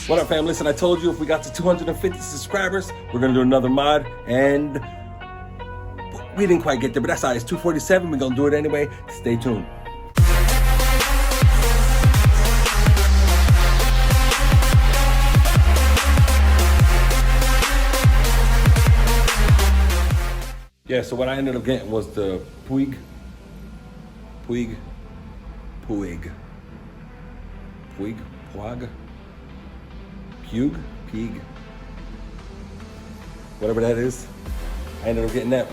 What up, fam? Listen, I told you if we got to 250 subscribers, we're gonna do another mod, and we didn't quite get there, but that's all right. It's 247. We're gonna do it anyway. Stay tuned. Yeah, so what I ended up getting was the PUIG, whatever that is. I ended up getting that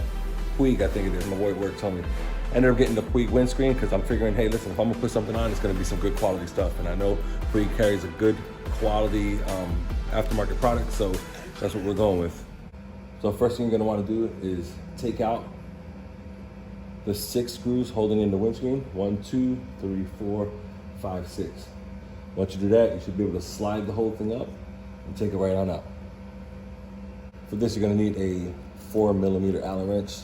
PUIG, I think it is, my boy at work told me. I ended up getting the PUIG windscreen because I'm figuring, hey, listen, if I'm gonna put something on, it's gonna be some good quality stuff. And I know PUIG carries a good quality aftermarket product, so that's what we're going with. So first thing you're gonna wanna do is take out the 6 screws holding in the windscreen. 1, 2, 3, 4, 5, 6. Once you do that, you should be able to slide the whole thing up and take it right on out. For this, you're gonna need a 4mm Allen wrench.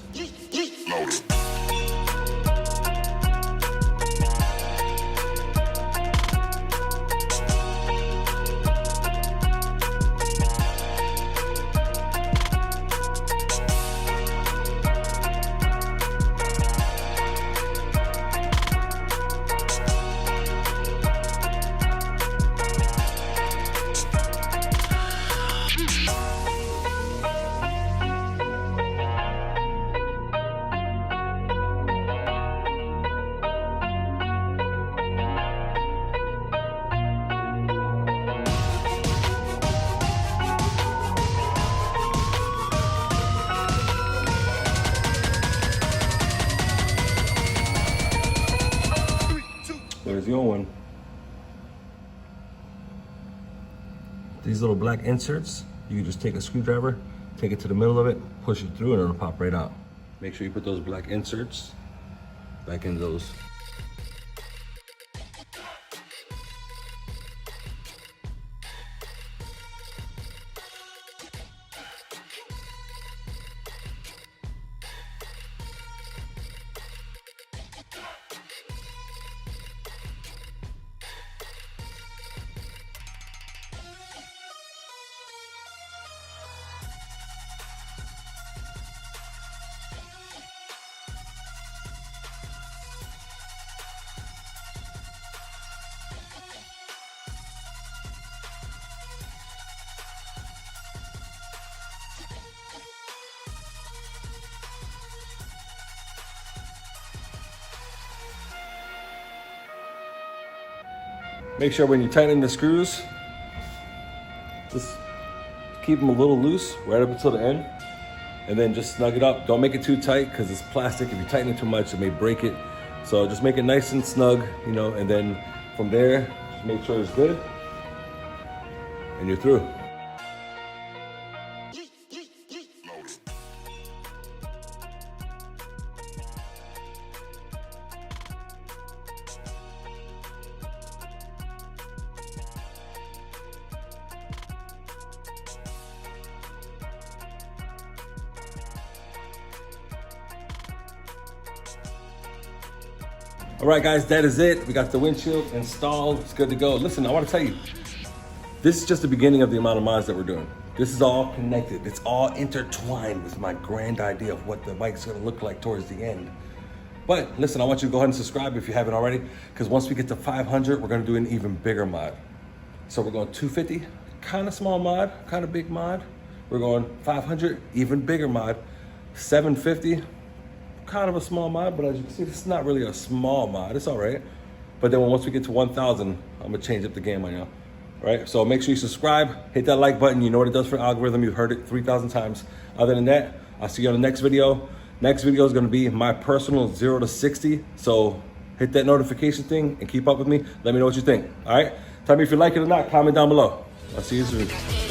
There's your one. These little black inserts, you can just take a screwdriver, take it to the middle of it, push it through, and it'll pop right out. Make sure you put those black inserts back in those. Make sure when you're tightening the screws, just keep them a little loose right up until the end, and then just snug it up. Don't make it too tight because it's plastic. If you tighten it too much, it may break it. So just make it nice and snug, you know, and then from there, just make sure it's good, and you're through. All right, guys, that is it. We got the windshield installed. It's good to go. Listen, I want to tell you, this is just the beginning of the amount of mods that we're doing. This is all connected. It's all intertwined with my grand idea of what the bike's going to look like towards the end. But listen, I want you to go ahead and subscribe if you haven't already, because once we get to 500, we're going to do an even bigger mod. So we're going 250, kind of small mod, kind of big mod. We're going 500, even bigger mod. 750, kind of a small mod, but as you can see, this is not really a small mod. It's all right. But then once we get to 1,000, I'm gonna change up the game on y'all. Right? So make sure you subscribe, hit that like button. You know what it does for the algorithm. You've heard it 3,000 times. Other than that, I'll see you on the next video. Next video is gonna be my personal 0 to 60. So hit that notification thing and keep up with me. Let me know what you think. All right? Tell me if you like it or not. Comment down below. I'll see you soon.